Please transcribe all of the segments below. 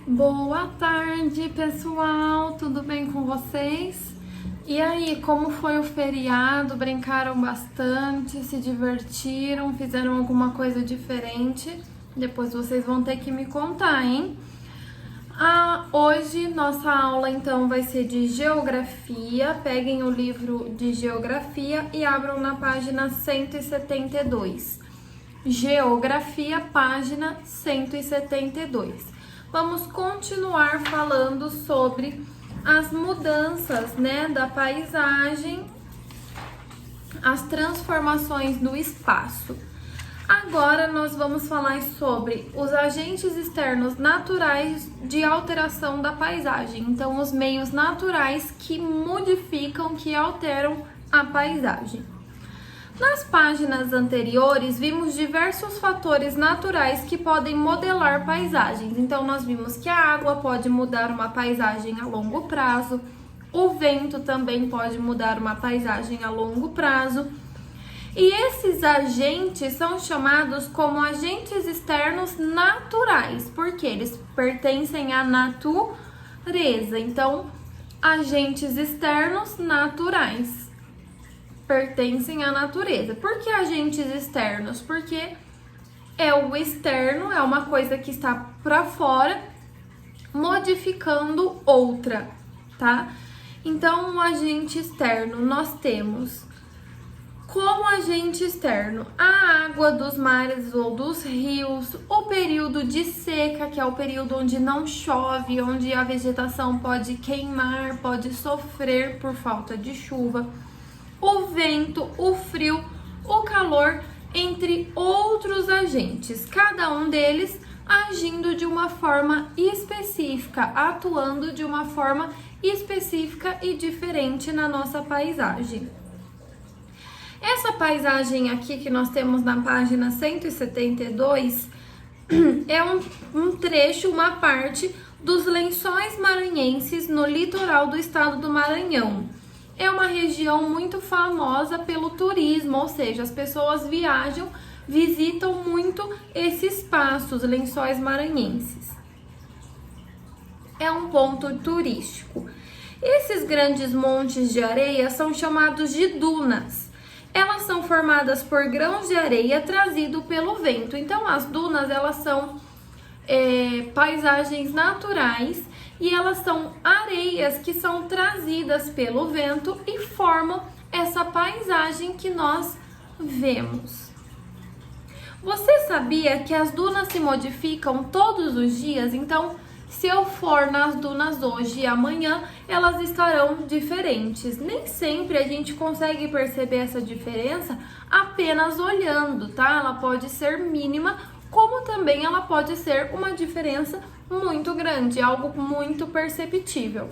Boa tarde, pessoal! Tudo bem com vocês? E aí, como foi o feriado? Brincaram bastante, se divertiram, fizeram alguma coisa diferente? Depois vocês vão ter que me contar, hein? Hoje nossa aula então vai ser de geografia. Peguem o livro de geografia e abram na página 172. Geografia, página 172. Vamos continuar falando sobre as mudanças, da paisagem, as transformações do espaço. Agora nós vamos falar sobre os agentes externos naturais de alteração da paisagem. Então, os meios naturais que modificam, que alteram a paisagem. Nas páginas anteriores, vimos diversos fatores naturais que podem modelar paisagens. Então, nós vimos que a água pode mudar uma paisagem a longo prazo, o vento também pode mudar uma paisagem a longo prazo. E esses agentes são chamados como agentes externos naturais, porque eles pertencem à natureza. Então, agentes externos naturais pertencem à natureza. Por que agentes externos? Porque o externo é uma coisa que está para fora, modificando outra, tá? Então, um agente externo nós temos como agente externo a água dos mares ou dos rios, o período de seca, que é o período onde não chove, onde a vegetação pode queimar, pode sofrer por falta de chuva, o vento, o frio, o calor, entre outros agentes, cada um deles agindo de uma forma específica, atuando de uma forma específica e diferente na nossa paisagem. Essa paisagem aqui que nós temos na página 172 é um trecho, uma parte dos Lençóis Maranhenses no litoral do estado do Maranhão. É uma região muito famosa pelo turismo, ou seja, as pessoas viajam, visitam muito esse espaço, os Lençóis Maranhenses. É um ponto turístico. Esses grandes montes de areia são chamados de dunas. Elas são formadas por grãos de areia trazido pelo vento. Então, as dunas, elas são paisagens naturais e elas são areias que são trazidas pelo vento e formam essa paisagem que nós vemos. Você sabia que as dunas se modificam todos os dias? Então, se eu for nas dunas hoje e amanhã, elas estarão diferentes. Nem sempre a gente consegue perceber essa diferença apenas olhando, tá? Ela pode ser mínima, como também ela pode ser uma diferença muito grande, algo muito perceptível.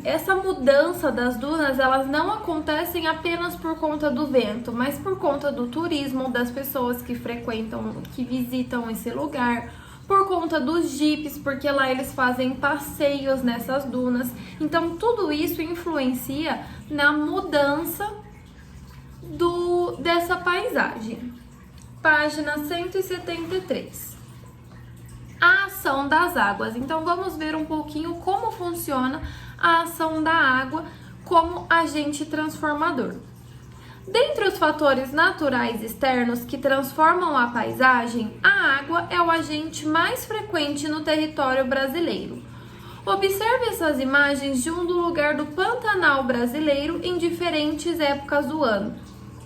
Essa mudança das dunas, elas não acontecem apenas por conta do vento, mas por conta do turismo, das pessoas que frequentam, que visitam esse lugar, por conta dos jipes, porque lá eles fazem passeios nessas dunas. Então, tudo isso influencia na mudança dessa paisagem. Página 173. A ação das águas. Então, vamos ver um pouquinho como funciona a ação da água como agente transformador. Dentre os fatores naturais externos que transformam a paisagem, a água é o agente mais frequente no território brasileiro. Observe essas imagens de um lugar do Pantanal brasileiro em diferentes épocas do ano.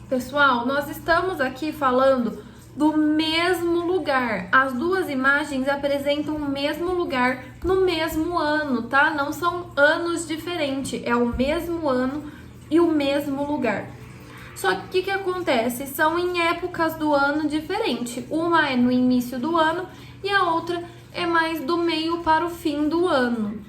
Pessoal, nós estamos aqui falando do mesmo lugar. As duas imagens apresentam o mesmo lugar no mesmo ano, tá? Não são anos diferentes, é o mesmo ano e o mesmo lugar. Só que o que acontece? São em épocas do ano diferentes. Uma é no início do ano e a outra é mais do meio para o fim do ano,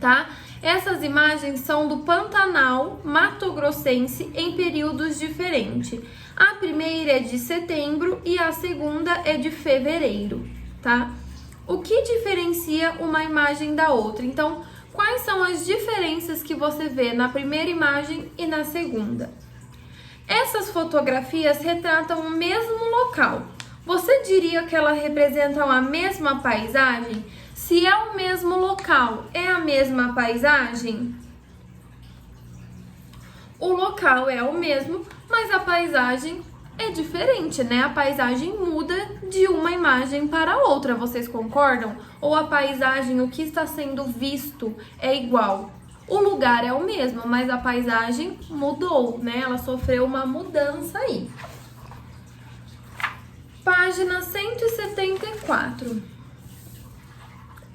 tá? Essas imagens são do Pantanal Mato Grossense em períodos diferentes. A primeira é de setembro e a segunda é de fevereiro, tá? O que diferencia uma imagem da outra? Então, quais são as diferenças que você vê na primeira imagem e na segunda? Essas fotografias retratam o mesmo local. Você diria que elas representam a mesma paisagem? Se é o mesmo local, é a mesma paisagem? O local é o mesmo, mas a paisagem é diferente, né? A paisagem muda de uma imagem para outra, vocês concordam? Ou a paisagem, o que está sendo visto é igual? O lugar é o mesmo, mas a paisagem mudou, né? Ela sofreu uma mudança aí. Página 174.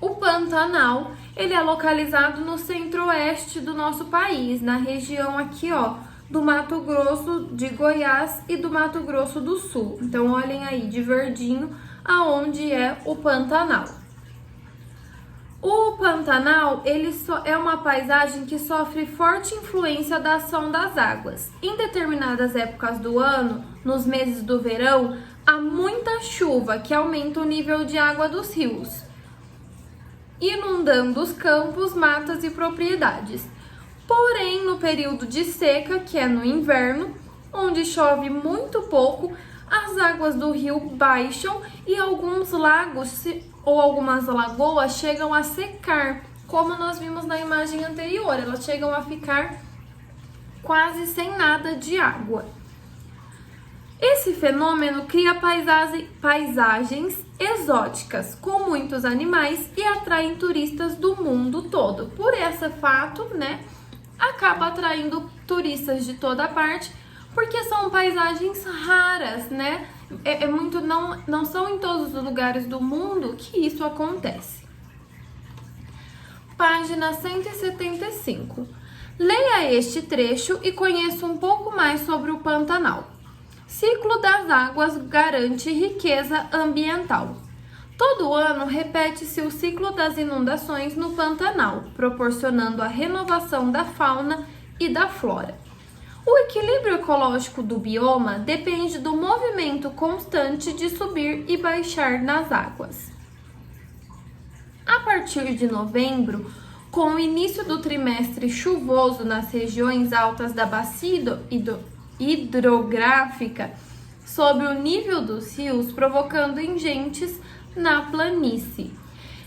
O Pantanal, ele é localizado no centro-oeste do nosso país, na região aqui, ó, do Mato Grosso, de Goiás e do Mato Grosso do Sul. Então, olhem aí, de verdinho, aonde é o Pantanal. O Pantanal, ele é uma paisagem que sofre forte influência da ação das águas. Em determinadas épocas do ano, nos meses do verão, há muita chuva que aumenta o nível de água dos rios, inundando os campos, matas e propriedades. Porém, no período de seca, que é no inverno, onde chove muito pouco, as águas do rio baixam e alguns lagos ou algumas lagoas chegam a secar, como nós vimos na imagem anterior, elas chegam a ficar quase sem nada de água. Esse fenômeno cria paisagens exóticas, com muitos animais e atraem turistas do mundo todo. Por esse fato, né, acaba atraindo turistas de toda parte, porque são paisagens raras, né? Não são em todos os lugares do mundo que isso acontece. Página 175. Leia este trecho e conheça um pouco mais sobre o Pantanal. Ciclo das águas garante riqueza ambiental. Todo ano repete-se o ciclo das inundações no Pantanal, proporcionando a renovação da fauna e da flora. O equilíbrio ecológico do bioma depende do movimento constante de subir e baixar nas águas. A partir de novembro, com o início do trimestre chuvoso nas regiões altas da bacia hidrográfica, sob o nível dos rios, provocando enchentes na planície.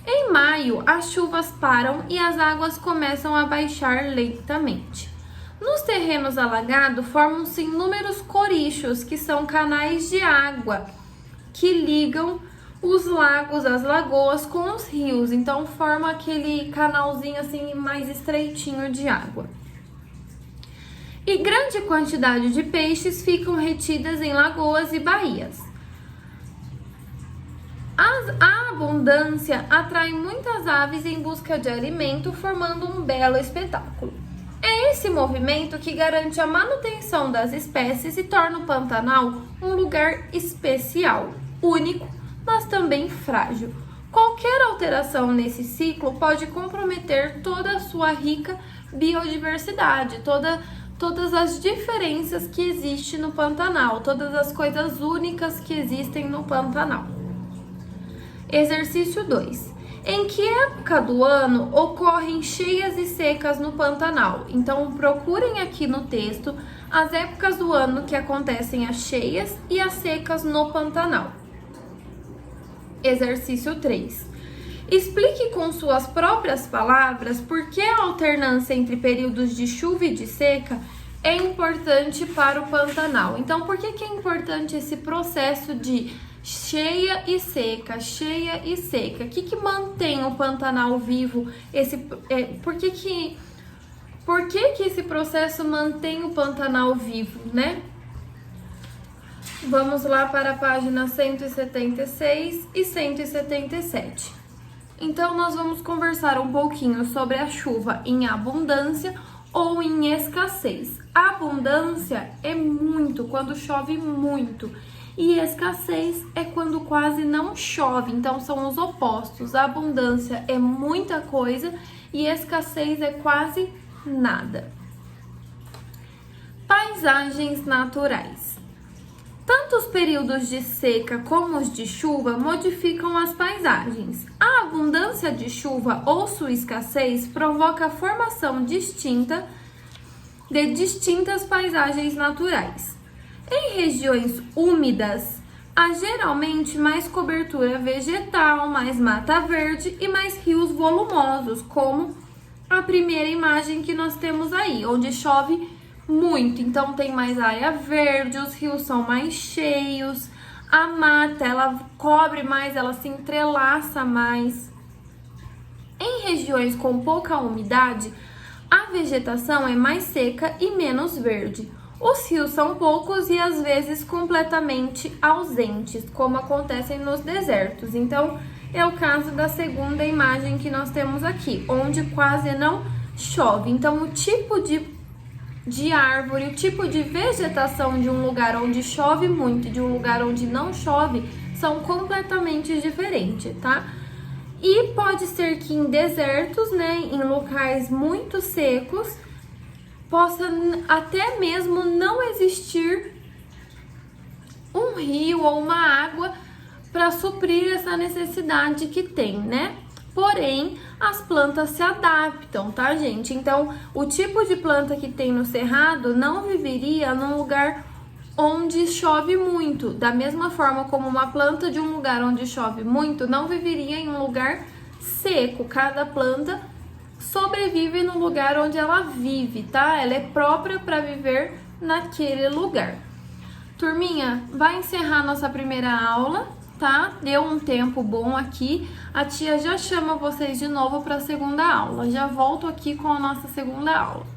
Em maio, as chuvas param e as águas começam a baixar lentamente. Nos terrenos alagados, formam-se inúmeros corichos, que são canais de água que ligam os lagos, as lagoas com os rios. Então, forma aquele canalzinho assim mais estreitinho de água. E grande quantidade de peixes ficam retidas em lagoas e baías. A abundância atrai muitas aves em busca de alimento, formando um belo espetáculo. É esse movimento que garante a manutenção das espécies e torna o Pantanal um lugar especial, único, mas também frágil. Qualquer alteração nesse ciclo pode comprometer toda a sua rica biodiversidade, todas as diferenças que existem no Pantanal, todas as coisas únicas que existem no Pantanal. Exercício 2. Em que época do ano ocorrem cheias e secas no Pantanal? Então, procurem aqui no texto as épocas do ano que acontecem as cheias e as secas no Pantanal. Exercício 3. Explique com suas próprias palavras por que a alternância entre períodos de chuva e de seca é importante para o Pantanal. Então, por que é importante esse processo de cheia e seca, cheia e seca? O que mantém o Pantanal vivo? Por que esse processo mantém o Pantanal vivo, né? Vamos lá para a página 176 e 177. Então, nós vamos conversar um pouquinho sobre a chuva em abundância ou em escassez. A abundância é muito, quando chove muito. E escassez é quando quase não chove, então são os opostos. A abundância é muita coisa e escassez é quase nada. Paisagens naturais. Tanto os períodos de seca como os de chuva modificam as paisagens. A abundância de chuva ou sua escassez provoca a formação distinta de distintas paisagens naturais. Em regiões úmidas, há geralmente mais cobertura vegetal, mais mata verde e mais rios volumosos, como a primeira imagem que nós temos aí, onde chove muito. Então tem mais área verde, os rios são mais cheios, a mata ela cobre mais, ela se entrelaça mais. Em regiões com pouca umidade, a vegetação é mais seca e menos verde. Os rios são poucos e às vezes completamente ausentes, como acontecem nos desertos. Então, é o caso da segunda imagem que nós temos aqui, onde quase não chove. Então, o tipo de árvore, o tipo de vegetação de um lugar onde chove muito e de um lugar onde não chove são completamente diferentes, tá? E pode ser que em desertos, né, em locais muito secos, possa até mesmo não existir um rio ou uma água para suprir essa necessidade que tem, né? Porém, as plantas se adaptam, tá, gente? Então, o tipo de planta que tem no cerrado não viveria num lugar onde chove muito. Da mesma forma como uma planta de um lugar onde chove muito não viveria em um lugar seco. Cada planta sobrevive no lugar onde ela vive, tá? Ela é própria para viver naquele lugar. Turminha, vai encerrar nossa primeira aula, tá? Deu um tempo bom aqui. A tia já chama vocês de novo para a segunda aula. Já volto aqui com a nossa segunda aula.